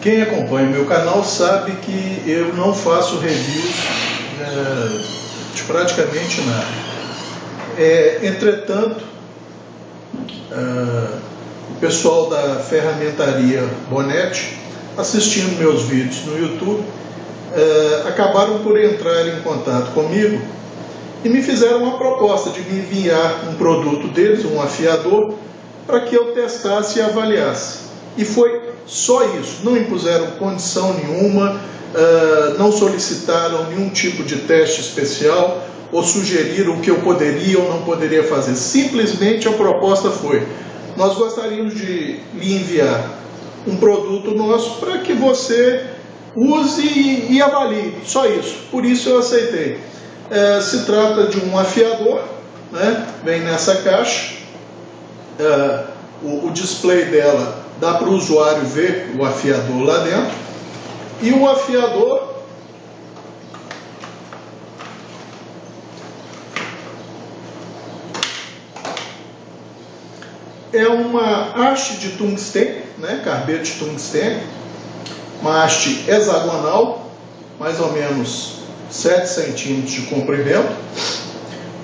Quem acompanha o meu canal sabe que eu não faço reviews de praticamente nada. Entretanto, o pessoal da ferramentaria Bonetti, assistindo meus vídeos no YouTube, acabaram por entrar em contato comigo e me fizeram uma proposta de me enviar um produto deles, um afiador, para que eu testasse e avaliasse. E foi só isso, não impuseram condição nenhuma, não solicitaram nenhum tipo de teste especial ou sugeriram o que eu poderia ou não poderia fazer. Simplesmente a proposta foi: nós gostaríamos de lhe enviar um produto nosso para que você use e avalie, só isso. Por isso eu aceitei. Se trata de um afiador, né? Vem nessa caixa, o display dela dá para o usuário ver o afiador lá dentro, e o afiador é uma haste de tungstênio, né? Carbete de tungstênio, uma haste hexagonal, mais ou menos 7 centímetros de comprimento,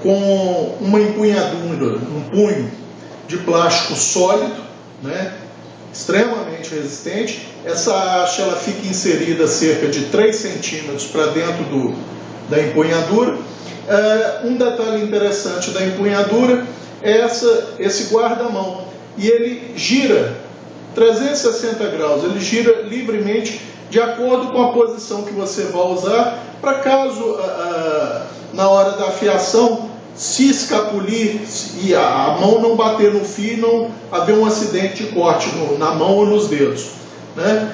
com uma empunhadura, um punho de plástico sólido, né? Extremamente resistente. Essa haste ela fica inserida cerca de 3 centímetros para dentro da empunhadura. Um detalhe interessante da empunhadura é esse guarda-mão, e ele gira 360 graus, ele gira livremente de acordo com a posição que você vai usar, para caso na hora da afiação se escapulir e a mão não bater no fio, não haver um acidente de corte na mão ou nos dedos, né?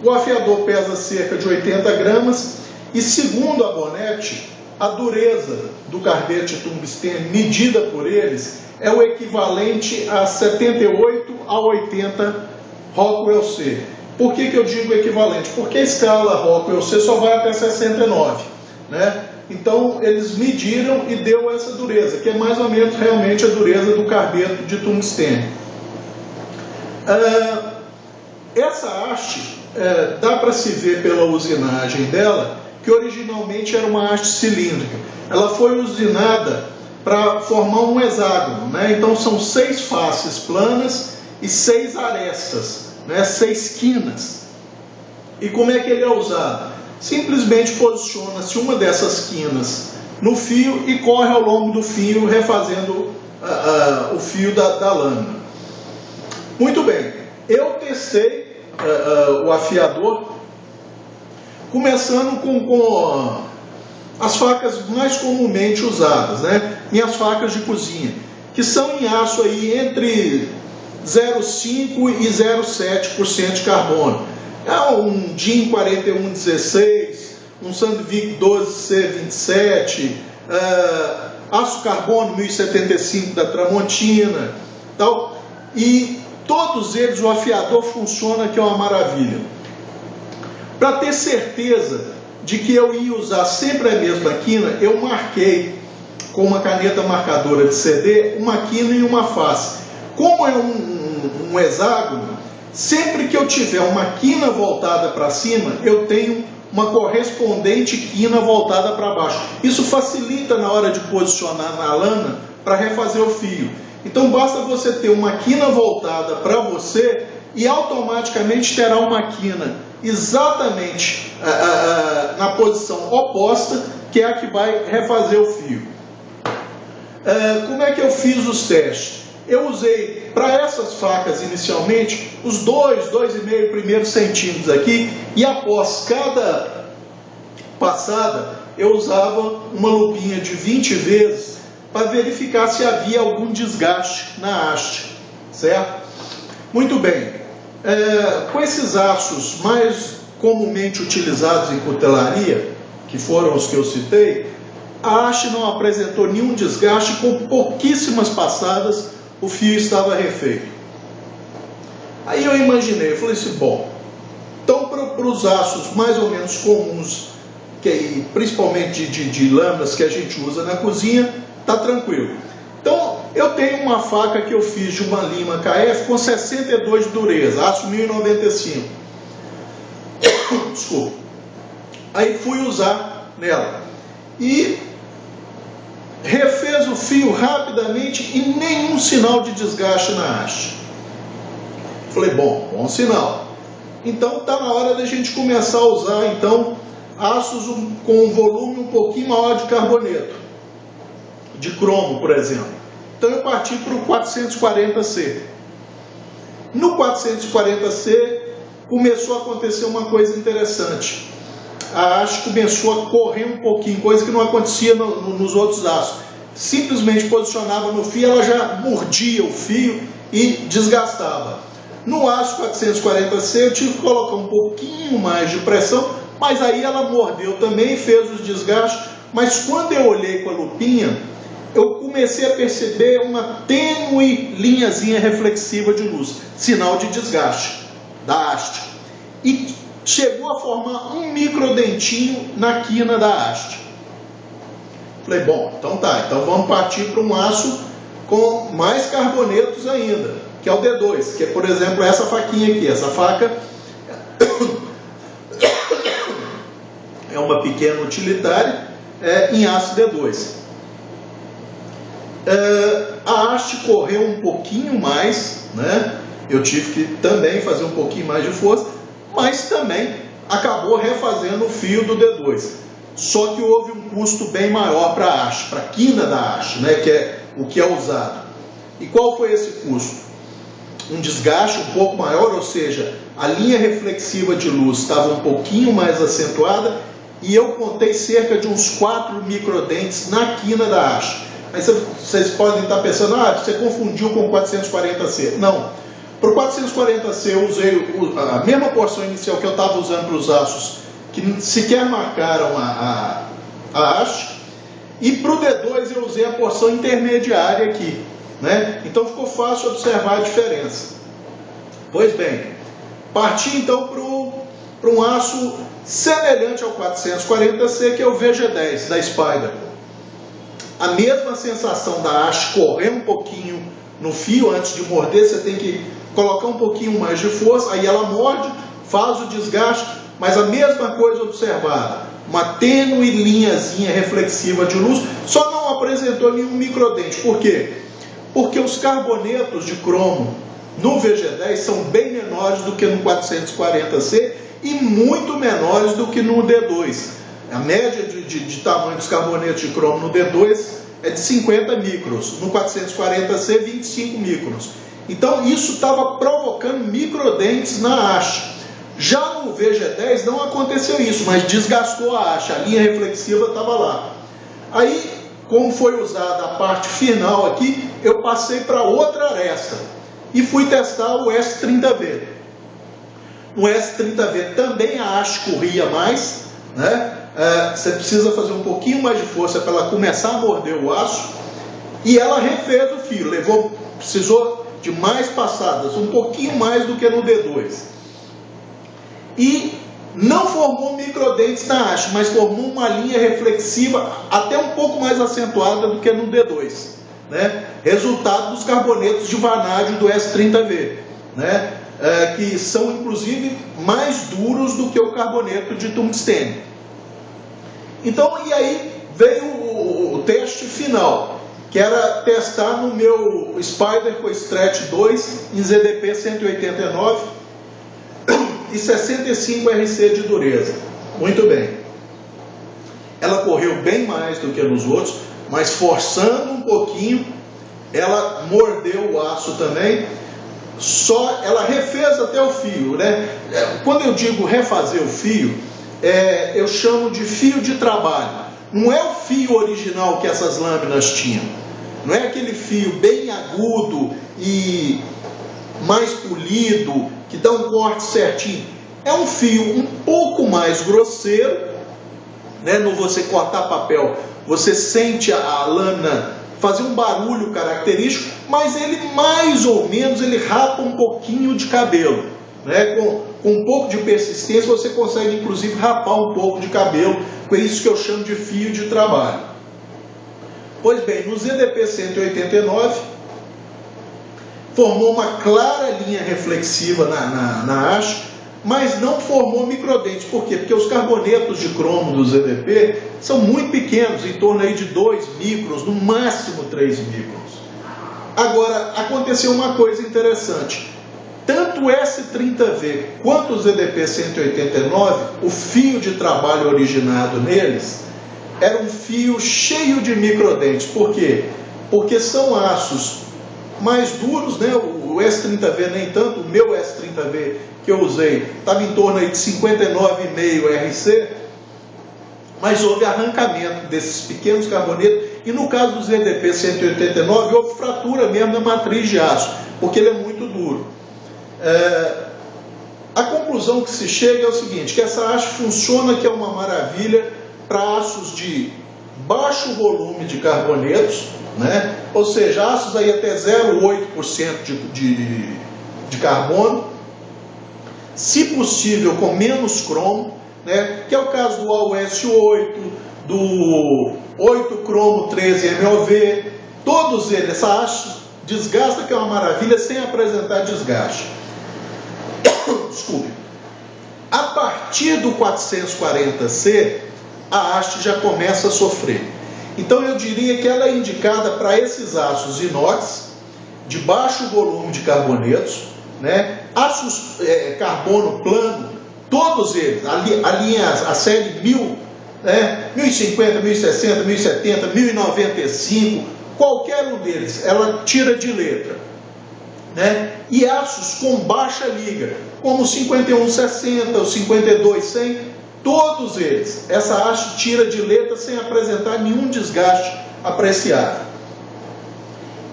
O afiador pesa cerca de 80 gramas e, segundo a Bonetti, a dureza do carbete tungstênio medida por eles é o equivalente a 78 a 80 Rockwell C. Por que eu digo equivalente? Porque a escala Rockwell C só vai até 69, né? Então eles mediram e deu essa dureza, que é mais ou menos realmente a dureza do carbeto de tungstênio. Essa haste, dá para se ver pela usinagem dela, que originalmente era uma haste cilíndrica. Ela foi usinada para formar um hexágono, né? Então são 6 faces planas e 6 arestas, né? 6 quinas. E como é que ele é usado? Simplesmente posiciona-se uma dessas quinas no fio e corre ao longo do fio, refazendo o fio da lâmina. Muito bem, eu testei o afiador, começando com as facas mais comumente usadas, né? Minhas facas de cozinha, que são em aço aí entre 0,5 e 0,7% de carbono. Um DIN 4116, um Sandvik 12C27, aço carbono 1075 da Tramontina, tal. E todos eles, o afiador funciona, que é uma maravilha. Para ter certeza de que eu ia usar sempre a mesma quina, eu marquei com uma caneta marcadora de CD uma quina e uma face. Como é um hexágono, sempre que eu tiver uma quina voltada para cima, eu tenho uma correspondente quina voltada para baixo. Isso facilita na hora de posicionar na lana para refazer o fio. Então basta você ter uma quina voltada para você e automaticamente terá uma quina exatamente na posição oposta, que é a que vai refazer o fio. Como é que eu fiz os testes? Eu usei para essas facas inicialmente os 2,5 primeiros centímetros aqui, e após cada passada eu usava uma lupinha de 20 vezes para verificar se havia algum desgaste na haste, certo? Muito bem, com esses aços mais comumente utilizados em cutelaria, que foram os que eu citei, a haste não apresentou nenhum desgaste. Com pouquíssimas passadas o fio estava refeito. Aí eu imaginei, eu falei assim, bom, então para os aços mais ou menos comuns, principalmente de lâminas que a gente usa na cozinha, tá tranquilo. Então Eu tenho uma faca que eu fiz de uma lima KF com 62 de dureza, aço 1095. Desculpa. Aí fui usar nela. E refez o fio rapidamente e nenhum sinal de desgaste na haste. Falei, bom sinal. Então está na hora da gente começar a usar então aços com um volume um pouquinho maior de carboneto, de cromo, por exemplo. Então eu parti para o 440C. No 440C começou a acontecer uma coisa interessante. A haste começou a correr um pouquinho, coisa que não acontecia nos outros aços. Simplesmente posicionava no fio, ela já mordia o fio e desgastava. No aço 440C eu tive que colocar um pouquinho mais de pressão, mas aí ela mordeu também, fez os desgastes. Mas quando eu olhei com a lupinha, eu comecei a perceber uma tênue linhazinha reflexiva de luz, sinal de desgaste da haste. E chegou a formar um microdentinho na quina da haste. Falei, bom, então tá, então vamos partir para um aço com mais carbonetos ainda, que é o D2, que é, por exemplo, essa faquinha aqui. Essa faca é uma pequena utilitária em aço D2. A haste correu um pouquinho mais, né? Eu tive que também fazer um pouquinho mais de força, mas também acabou refazendo o fio do D2. Só que houve um custo bem maior para a haste, para a quina da haste, né? Que é o que é usado. E qual foi esse custo? Um desgaste um pouco maior, ou seja, a linha reflexiva de luz estava um pouquinho mais acentuada e eu contei cerca de uns 4 microdentes na quina da haste. Aí vocês podem estar pensando, você confundiu com o 440C. Não. Para o 440C eu usei a mesma porção inicial que eu estava usando para os aços que sequer marcaram a haste. E para o D2 eu usei a porção intermediária aqui, né? Então ficou fácil observar a diferença. Pois bem, parti então para um aço semelhante ao 440C, que é o VG10 da Spider. A mesma sensação da haste correr um pouquinho no fio antes de morder, você tem que colocar um pouquinho mais de força, aí ela morde, faz o desgaste, mas a mesma coisa observada, uma tênue linhazinha reflexiva de luz, só não apresentou nenhum microdente. Por quê? Porque os carbonetos de cromo no VG10 são bem menores do que no 440C e muito menores do que no D2. A média de tamanho dos carbonetos de cromo no D2 é de 50 microns, no 440C 25 microns. Então isso estava provocando microdentes na haste. Já no VG10 não aconteceu isso, mas desgastou a haste, a linha reflexiva estava lá. Aí, como foi usada a parte final aqui, eu passei para outra aresta e fui testar o S30V. No S30V também a haste corria mais, né? Você precisa fazer um pouquinho mais de força para ela começar a morder o aço, e ela refez o fio, precisou de mais passadas, um pouquinho mais do que no D2. E não formou microdentes na haste, mas formou uma linha reflexiva até um pouco mais acentuada do que no D2, né? Resultado dos carbonetos de vanádio do S30V, né? Que são inclusive mais duros do que o carboneto de tungstênio. Então, e aí veio o teste final, que era testar no meu Spider com Stretch 2 em ZDP 189 e 65 RC de dureza. Muito bem. Ela correu bem mais do que nos outros, mas forçando um pouquinho, ela mordeu o aço também. Só ela refez até o fio, né? Quando eu digo refazer o fio, eu chamo de fio de trabalho. Não é o fio original que essas lâminas tinham. Não é aquele fio bem agudo e mais polido, que dá um corte certinho. É um fio um pouco mais grosseiro, né? No você cortar papel, você sente a lâmina fazer um barulho característico, mas ele mais ou menos ele rapa um pouquinho de cabelo, né? Com um pouco de persistência você consegue inclusive rapar um pouco de cabelo, com isso que eu chamo de fio de trabalho. Pois bem, no ZDP 189, formou uma clara linha reflexiva na haste, mas não formou microdentes. Por quê? Porque os carbonetos de cromo do ZDP são muito pequenos, em torno aí de 2 microns, no máximo 3 microns. Agora, aconteceu uma coisa interessante. Tanto o S30V quanto o ZDP 189, o fio de trabalho originado neles era um fio cheio de microdentes. Por quê? Porque são aços mais duros, né? O S30V nem tanto, o meu S30V que eu usei estava em torno aí de 59,5 RC, mas houve arrancamento desses pequenos carbonetos, e no caso do ZDP 189 houve fratura mesmo da matriz de aço, porque ele é muito duro. A conclusão que se chega é o seguinte, que essa haste funciona, que é uma maravilha para aços de baixo volume de carbonetos, né? Ou seja, aços aí até 0,8% de carbono, se possível com menos cromo, né? Que é o caso do AUS8, do 8 cromo 13 MOV, todos eles, essa haste desgasta, que é uma maravilha, sem apresentar desgaste. Desculpe. A partir do 440C, a haste já começa a sofrer. Então eu diria que ela é indicada para esses aços inox, de baixo volume de carbonetos, né? Aços carbono plano, todos eles, a série 1000, né? 1050, 1060, 1070, 1095, qualquer um deles, ela tira de letra, né? E aços com baixa liga, como o 5160, o 52100, todos eles, essa haste tira de letra sem apresentar nenhum desgaste apreciável.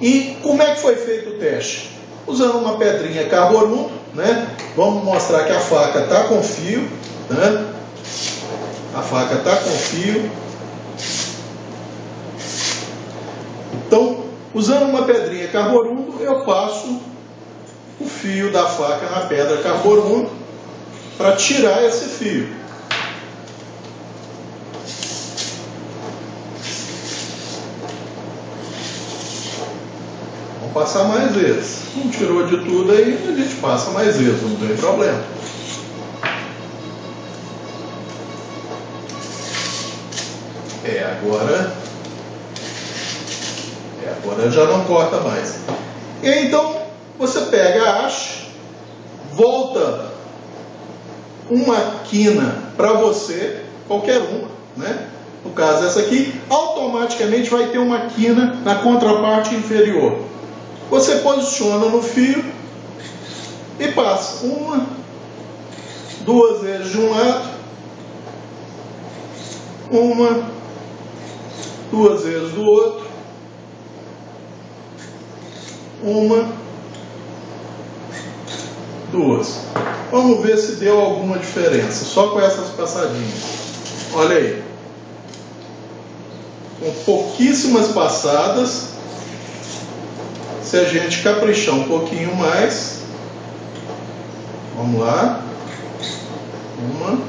E como é que foi feito o teste? Usando uma pedrinha carborundo, né? Vamos mostrar que a faca está com fio, né? A faca está com fio. Então, usando uma pedrinha carborundo, eu passo o fio da faca na pedra carborundo para tirar esse fio. Vamos passar mais vezes. Não tirou de tudo aí, a gente passa mais vezes, não tem problema. Agora já não corta mais. E aí, então, você pega a haste, volta uma quina para você, qualquer uma, né? No caso essa aqui, automaticamente vai ter uma quina na contraparte inferior. Você posiciona no fio e passa uma, duas vezes de um lado, uma, duas vezes do outro, uma, duas. Vamos ver se deu alguma diferença, só com essas passadinhas. Olha aí. Com pouquíssimas passadas, se a gente caprichar um pouquinho mais, vamos lá, uma,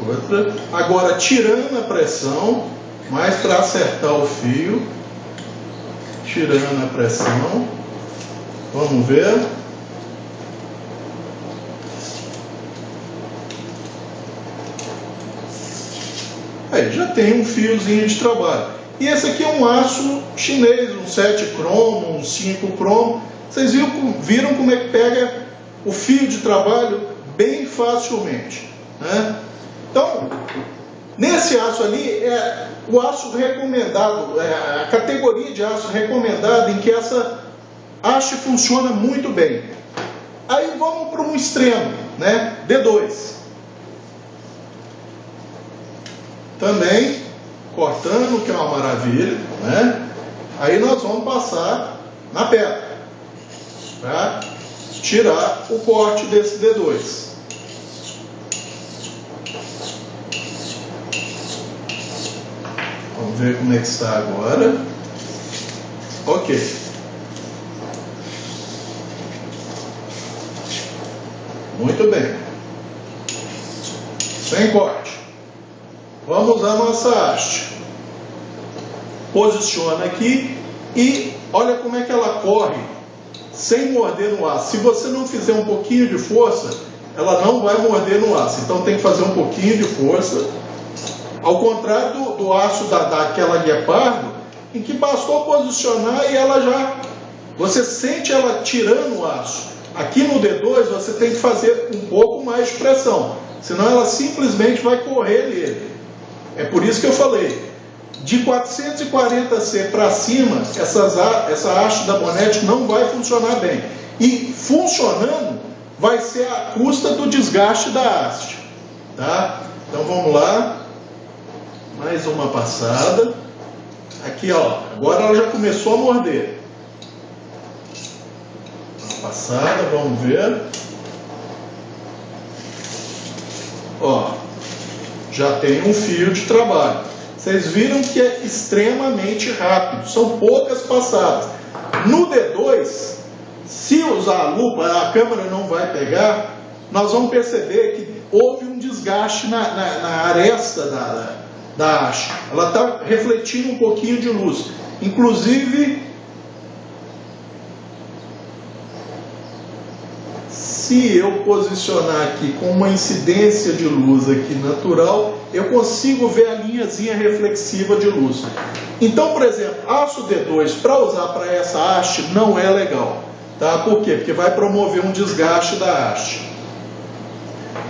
outra, agora tirando a pressão, mais para acertar o fio, tirando a pressão, vamos ver. Aí já tem um fiozinho de trabalho. E esse aqui é um aço chinês, um 7 cromo, um 5 cromo. Vocês viram como é que pega o fio de trabalho bem facilmente, né? Então, nesse aço ali, é o aço recomendado, a categoria de aço recomendada em que essa haste funciona muito bem. Aí vamos para um extremo, né? D2. Também cortando, que é uma maravilha, né? Aí nós vamos passar na pedra para tirar o corte desse D2. Vamos ver como é que está agora. Ok. Muito bem. Sem corte. Vamos à nossa haste. posiciona aqui e olha como é que ela corre sem morder no aço. Se você não fizer um pouquinho de força, ela não vai morder no aço. Então tem que fazer um pouquinho de força. Ao contrário do aço daquela Guepardo, em que bastou posicionar e ela já... Você sente ela tirando o aço. Aqui no D2 você tem que fazer um pouco mais de pressão, senão ela simplesmente vai correr nele. É por isso que eu falei, de 440C para cima, essa haste da Bonetti não vai funcionar bem. E funcionando, vai ser à custa do desgaste da haste. Tá? Então vamos lá. Mais uma passada. Aqui, ó. Agora ela já começou a morder. Uma passada, vamos ver. Ó. Já tem um fio de trabalho. Vocês viram que é extremamente rápido. São poucas passadas. No D2, se usar a lupa, a câmera não vai pegar. Nós vamos perceber que houve um desgaste na aresta da haste. Ela está refletindo um pouquinho de luz. Inclusive, se eu posicionar aqui com uma incidência de luz aqui natural, eu consigo ver a linhazinha reflexiva de luz. Então, por exemplo, aço D2 para usar para essa haste não é legal. Tá? Por quê? Porque vai promover um desgaste da haste.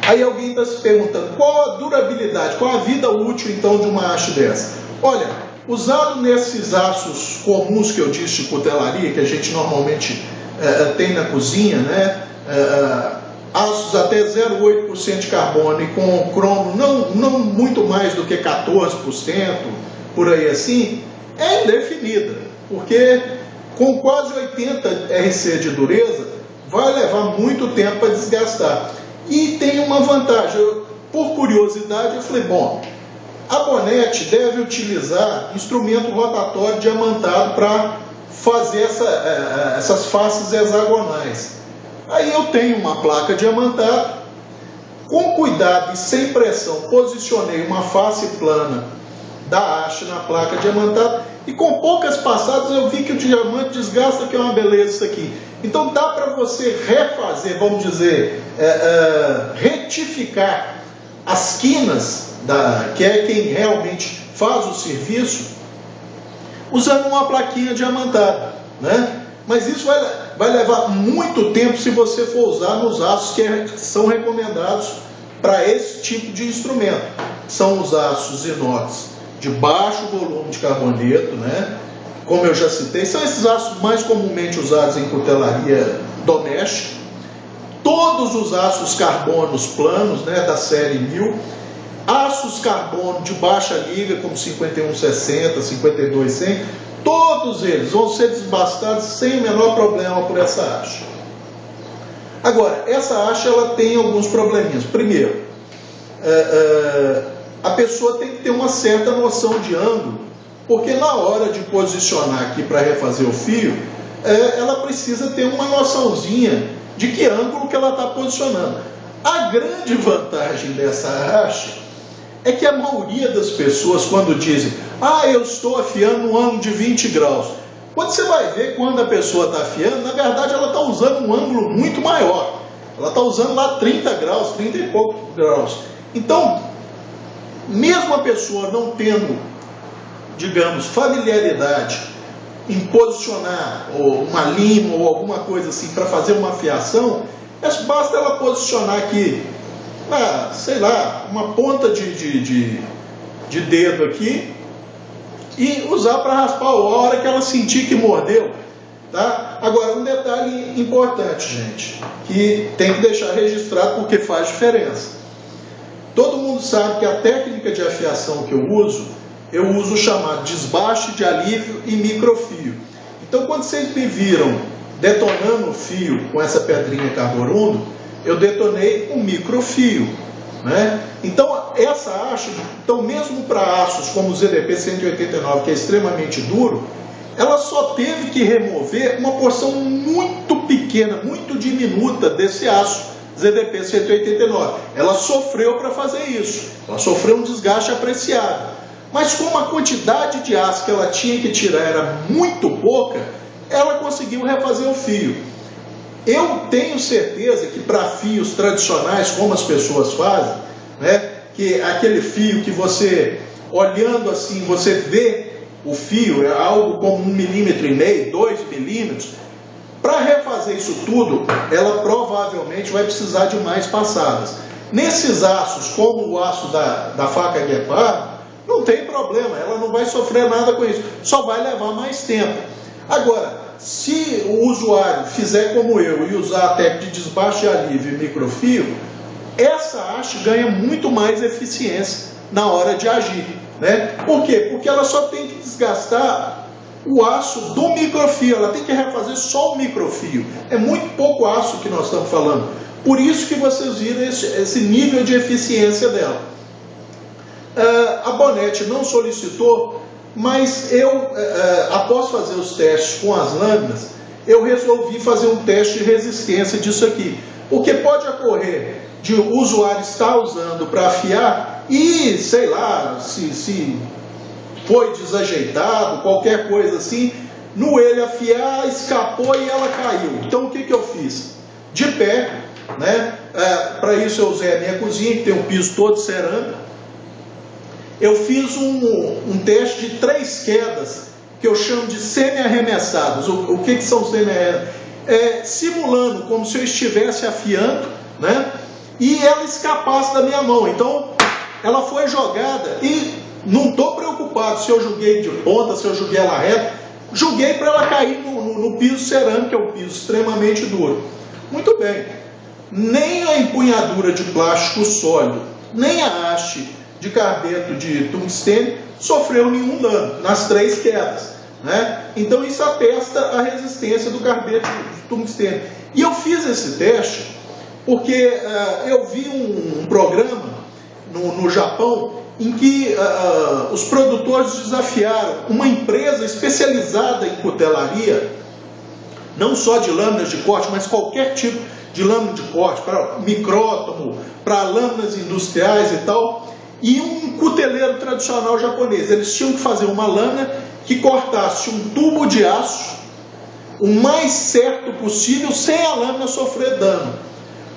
Aí alguém está se perguntando, qual a durabilidade, qual a vida útil então de uma haste dessa? Olha, usado nesses aços comuns que eu disse de cutelaria, que a gente normalmente tem na cozinha, né? Aços até 0,8% de carbono e com cromo não muito mais do que 14%, por aí assim, é indefinida, porque com quase 80 RC de dureza, vai levar muito tempo para desgastar. E tem uma vantagem, por curiosidade, eu falei, bom, a Bonetti deve utilizar instrumento rotatório diamantado para fazer essas faces hexagonais. Aí eu tenho uma placa diamantada, com cuidado e sem pressão, posicionei uma face plana da haste na placa diamantada e com poucas passadas eu vi que o diamante desgasta, que é uma beleza isso aqui. Então dá para você refazer, vamos dizer, retificar as quinas, que é quem realmente faz o serviço, usando uma plaquinha diamantada, né? Mas isso vai levar muito tempo se você for usar nos aços que são recomendados para esse tipo de instrumento. São os aços inox de baixo volume de carboneto, né? Como eu já citei, são esses aços mais comumente usados em cutelaria doméstica. Todos os aços carbonos planos, né, da série 1000, aços carbono de baixa liga, como 5160, 5200, todos eles vão ser desbastados sem o menor problema por essa haste. Agora, essa haste ela tem alguns probleminhas. Primeiro, a pessoa tem que ter uma certa noção de ângulo, porque na hora de posicionar aqui para refazer o fio, ela precisa ter uma noçãozinha de que ângulo que ela está posicionando. A grande vantagem dessa haste é que a maioria das pessoas, quando dizem, eu estou afiando no ângulo de 20 graus, quando você vai ver quando a pessoa está afiando, na verdade ela está usando um ângulo muito maior. Ela está usando lá 30 graus, 30 e poucos graus. Então, mesmo a pessoa não tendo, digamos, familiaridade em posicionar uma lima ou alguma coisa assim para fazer uma afiação, basta ela posicionar aqui, sei lá, uma ponta de dedo aqui e usar para raspar a hora que ela sentir que mordeu. Tá? Agora, um detalhe importante, gente, que tem que deixar registrado porque faz diferença. Todo mundo sabe que a técnica de afiação que eu uso o chamado desbaste de alívio e microfio. Então, quando vocês me viram detonando o fio com essa pedrinha carborundo, eu detonei um microfio, né? Então, essa haste, mesmo para aços como o ZDP 189, que é extremamente duro, ela só teve que remover uma porção muito pequena, muito diminuta desse aço ZDP 189. Ela sofreu para fazer isso. Ela sofreu um desgaste apreciado. Mas como a quantidade de aço que ela tinha que tirar era muito pouca, ela conseguiu refazer o fio. Eu tenho certeza que para fios tradicionais, como as pessoas fazem, né, que aquele fio que você, olhando assim, você vê o fio, é algo como 1,5 mm, 2 milímetros, para refazer isso tudo, ela provavelmente vai precisar de mais passadas. Nesses aços, como o aço da faca Guepardo, não tem problema, ela não vai sofrer nada com isso, só vai levar mais tempo. Agora, se o usuário fizer como eu e usar a técnica de desbaste de alívio e microfio, essa haste ganha muito mais eficiência na hora de agir, né? Por quê? Porque ela só tem que desgastar o aço do microfio, ela tem que refazer só o microfio. É muito pouco aço que nós estamos falando. Por isso que vocês viram esse nível de eficiência dela. A Bonetti não solicitou, mas eu, após fazer os testes com as lâminas, eu resolvi fazer um teste de resistência disso aqui. O que pode ocorrer de o usuário estar usando para afiar e, sei lá, se foi desajeitado, qualquer coisa assim, no ele afiar, escapou e ela caiu. Então o que eu fiz? De pé, né? Para isso eu usei a minha cozinha, que tem um piso todo cerâmico. Eu fiz um teste de 3 quedas, que eu chamo de semi-arremessadas. O que são semi-arremessadas? Simulando como se eu estivesse afiando, né? E ela escapasse da minha mão. Então, ela foi jogada e não estou preocupado se eu joguei de ponta, se eu joguei ela reta. Joguei para ela cair no piso cerâmico, que é um piso extremamente duro. Muito bem. Nem a empunhadura de plástico sólido, nem a haste de carbeto de tungstênio sofreu nenhum dano nas 3 quedas, né? Então isso atesta a resistência do carbeto de tungstênio. E eu fiz esse teste porque eu vi um programa no Japão em que os produtores desafiaram uma empresa especializada em cutelaria, não só de lâminas de corte, mas qualquer tipo de lâmina de corte, para micrótomo, para lâminas industriais e tal, e um cuteleiro tradicional japonês. Eles tinham que fazer uma lâmina que cortasse um tubo de aço o mais certo possível, sem a lâmina sofrer dano.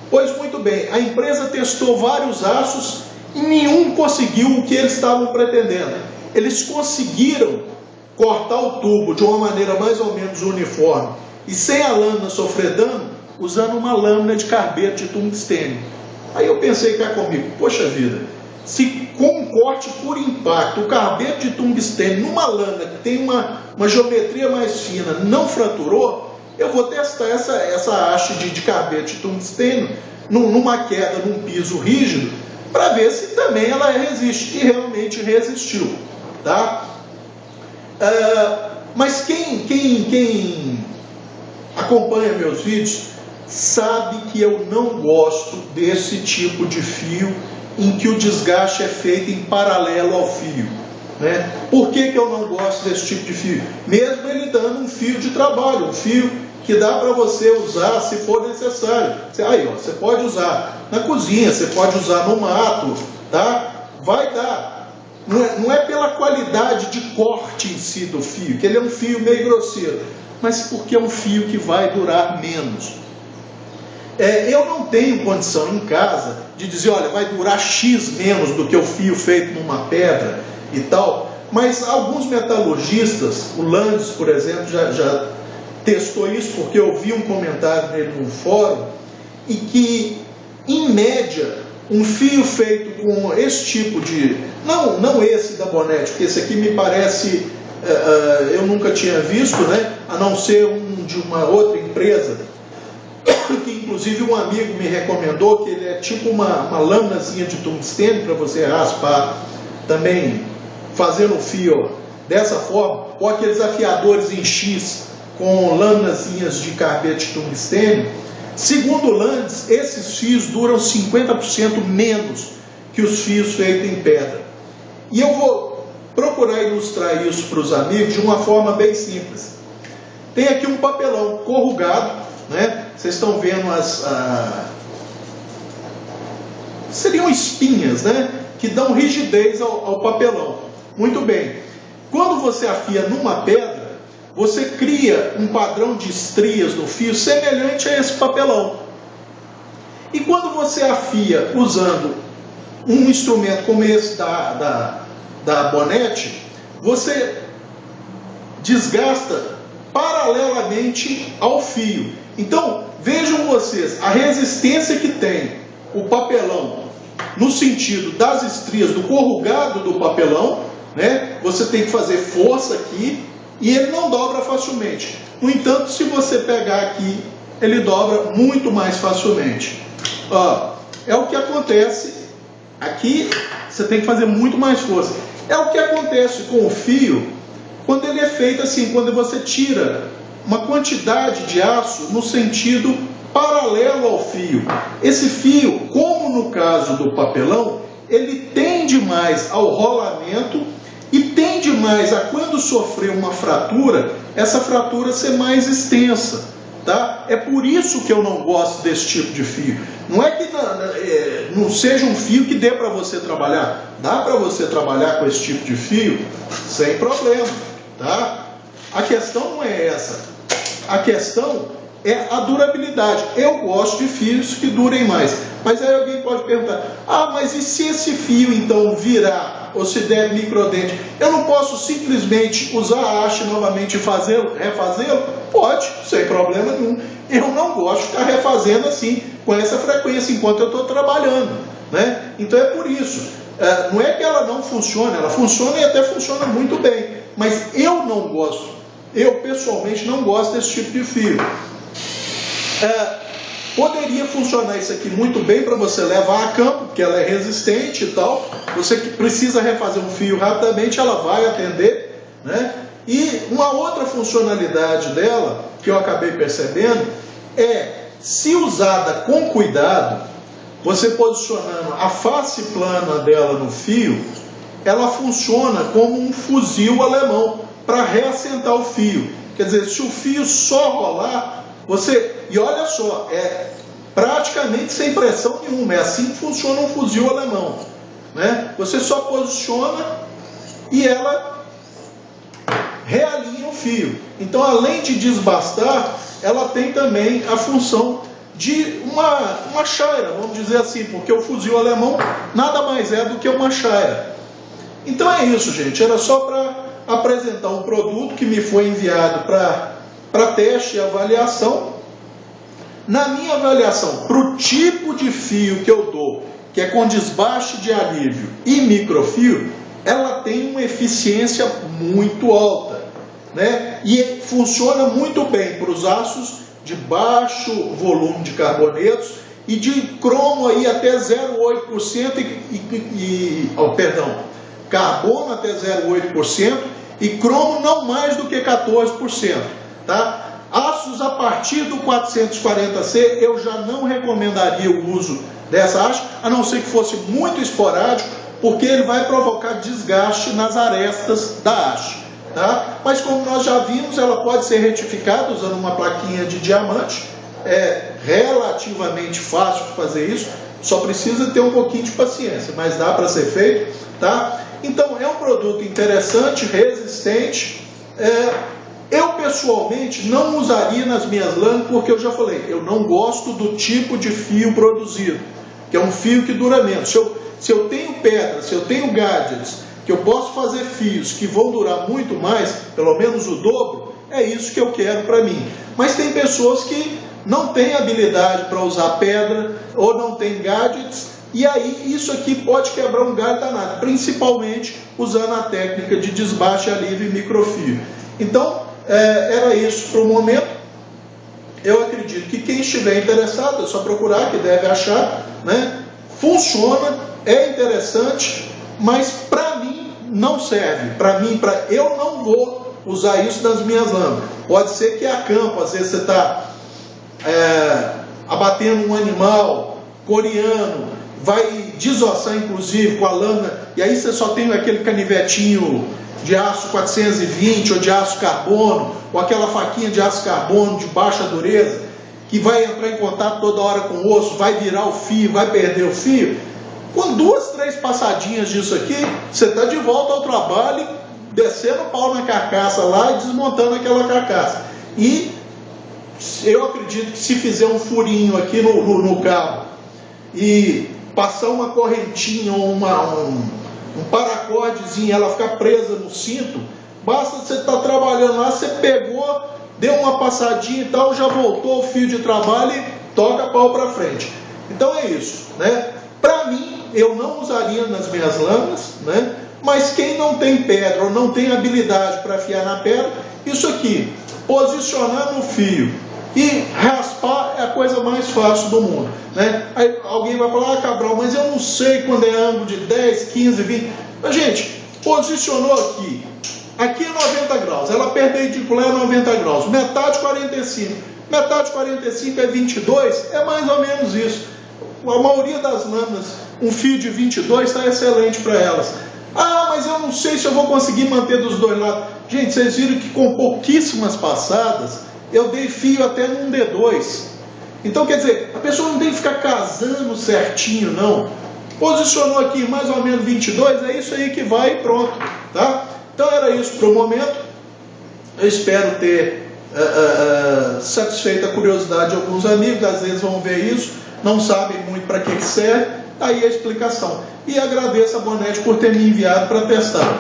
Pois muito bem, a empresa testou vários aços e nenhum conseguiu o que eles estavam pretendendo. Eles conseguiram cortar o tubo de uma maneira mais ou menos uniforme e sem a lâmina sofrer dano, usando uma lâmina de carbeto de tungstênio. Aí eu pensei cá comigo, poxa vida, se com um corte por impacto, o carbeto de tungstênio numa lâmina que tem uma geometria mais fina não fraturou, eu vou testar essa haste de carbeto de tungstênio numa queda num piso rígido, para ver se também ela resiste. E realmente resistiu, tá? Mas quem acompanha meus vídeos sabe que eu não gosto desse tipo de fio em que o desgaste é feito em paralelo ao fio, né? Por que eu não gosto desse tipo de fio? Mesmo ele dando um fio de trabalho, um fio que dá para você usar se for necessário. Aí, ó, você pode usar na cozinha, você pode usar no mato, tá? Vai dar. Não é pela qualidade de corte em si do fio, que ele é um fio meio grosseiro, mas porque é um fio que vai durar menos. Eu não tenho condição em casa de dizer, olha, vai durar X menos do que o fio feito numa pedra e tal, mas alguns metalurgistas, o Landes, por exemplo, já testou isso, porque eu vi um comentário dele no fórum, e que, em média, um fio feito com esse tipo de... Não esse da Bonetti, porque esse aqui me parece... eu nunca tinha visto, né? A não ser um de uma outra empresa, que inclusive um amigo me recomendou, que ele é tipo uma lâminazinha de tungstênio para você raspar, também fazendo o fio dessa forma, ou aqueles afiadores em X com lâminazinhas de carbeto de tungstênio. Segundo o Landes, esses fios duram 50% menos que os fios feitos em pedra. E eu vou procurar ilustrar isso para os amigos de uma forma bem simples. Tem aqui um papelão corrugado, né? Vocês estão vendo seriam espinhas, né? Que dão rigidez ao papelão. Muito bem. Quando você afia numa pedra, você cria um padrão de estrias no fio semelhante a esse papelão. E quando você afia usando um instrumento como esse da Bonete, você desgasta paralelamente ao fio. Então, vejam vocês, a resistência que tem o papelão no sentido das estrias do corrugado do papelão, né? Você tem que fazer força aqui e ele não dobra facilmente. No entanto, se você pegar aqui, ele dobra muito mais facilmente. Ó, é o que acontece aqui, você tem que fazer muito mais força. É o que acontece com o fio quando ele é feito assim, quando você tira uma quantidade de aço no sentido paralelo ao fio. Esse fio, como no caso do papelão, ele tende mais ao rolamento e tende mais a, quando sofrer uma fratura, essa fratura ser mais extensa. Tá? É por isso que eu não gosto desse tipo de fio. Não é que não seja um fio que dê para você trabalhar. Dá para você trabalhar com esse tipo de fio sem problema. Tá? A questão não é essa. A questão é a durabilidade. Eu gosto de fios que durem mais. Mas aí alguém pode perguntar, mas e se esse fio então virar ou se der microdente? Eu não posso simplesmente usar a haste novamente e refazê-lo? Pode, sem problema nenhum. Eu não gosto de ficar refazendo assim, com essa frequência, enquanto eu estou trabalhando. Né? Então é por isso. Não é que ela não funcione, ela funciona e até funciona muito bem. Mas eu não gosto. Eu pessoalmente não gosto desse tipo de fio. Poderia funcionar isso aqui muito bem para você levar a campo, porque ela é resistente e tal. Você que precisa refazer um fio rapidamente, ela vai atender, né? E uma outra funcionalidade dela, que eu acabei percebendo, é, se usada com cuidado, você posicionando a face plana dela no fio, ela funciona como um fuzil alemão para reassentar o fio. Quer dizer, se o fio só rolar, e olha só, é praticamente sem pressão nenhuma, é assim que funciona um fuzil alemão, né? Você só posiciona e ela realinha o fio. Então, além de desbastar, ela tem também a função de uma chaira, vamos dizer assim, porque o fuzil alemão nada mais é do que uma chaira. Então é isso, gente, era só para apresentar um produto que me foi enviado para teste e avaliação. Na minha avaliação, para o tipo de fio que eu dou, que é com desbaste de alívio e microfio, ela tem uma eficiência muito alta, né? E funciona muito bem para os aços de baixo volume de carbonetos e de cromo aí até 0,8% carbono até 0,8% e cromo não mais do que 14%, tá? Aços a partir do 440C eu já não recomendaria o uso dessa haste, a não ser que fosse muito esporádico, porque ele vai provocar desgaste nas arestas da haste, tá? Mas como nós já vimos, ela pode ser retificada usando uma plaquinha de diamante, é relativamente fácil de fazer isso, só precisa ter um pouquinho de paciência, mas dá para ser feito, tá? Então é um produto interessante, resistente. Eu pessoalmente não usaria nas minhas lãs, porque eu já falei, eu não gosto do tipo de fio produzido, que é um fio que dura menos. Se eu tenho pedras, se eu tenho gadgets, que eu posso fazer fios que vão durar muito mais, pelo menos o dobro, é isso que eu quero para mim. Mas tem pessoas que não têm habilidade para usar pedra, ou não têm gadgets, e aí isso aqui pode quebrar um galho danado, principalmente usando a técnica de desbaste, alívio e microfio. Então, era isso para o momento. Eu acredito que quem estiver interessado, é só procurar, que deve achar, né? Funciona, é interessante, mas para mim não serve. Eu não vou usar isso nas minhas lâminas. Pode ser que a campo, às vezes você está abatendo um animal coreano, vai desossar inclusive com a lâmina, e aí você só tem aquele canivetinho de aço 420 ou de aço carbono, ou aquela faquinha de aço carbono de baixa dureza, que vai entrar em contato toda hora com o osso, vai virar o fio, vai perder o fio. Com 2, 3 passadinhas disso aqui, você está de volta ao trabalho, descendo o pau na carcaça lá e desmontando aquela carcaça. E eu acredito que se fizer um furinho aqui no carro e passar uma correntinha ou um paracordezinho, ela ficar presa no cinto, basta você estar trabalhando lá, você pegou, deu uma passadinha e tal, já voltou o fio de trabalho e toca pau para frente. Então é isso, né? Para mim, eu não usaria nas minhas lâminas, né? Mas quem não tem pedra ou não tem habilidade para afiar na pedra, isso aqui, posicionar no fio e raspar é a coisa mais fácil do mundo, né? Aí alguém vai falar, Cabral, mas eu não sei quando é ângulo de 10, 15, 20. Mas, gente, posicionou aqui. Aqui é 90 graus, ela perpendicular é 90 graus, metade 45. Metade 45 é 22, é mais ou menos isso. A maioria das lâminas, um fio de 22 está excelente para elas. Ah, mas eu não sei se eu vou conseguir manter dos dois lados. Gente, vocês viram que com pouquíssimas passadas, eu dei fio até num D2. Então, quer dizer, a pessoa não tem que ficar casando certinho, não. Posicionou aqui mais ou menos 22, é isso aí que vai e pronto, tá? Então era isso para o momento. Eu espero ter satisfeito a curiosidade de alguns amigos, às vezes vão ver isso, não sabem muito para que serve, aí a explicação. E agradeço a Bonete por ter me enviado para testar.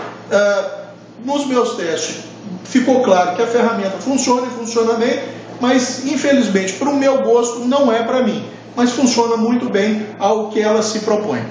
Nos meus testes, ficou claro que a ferramenta funciona e funciona bem, mas infelizmente, para o meu gosto, não é para mim. Mas funciona muito bem ao que ela se propõe.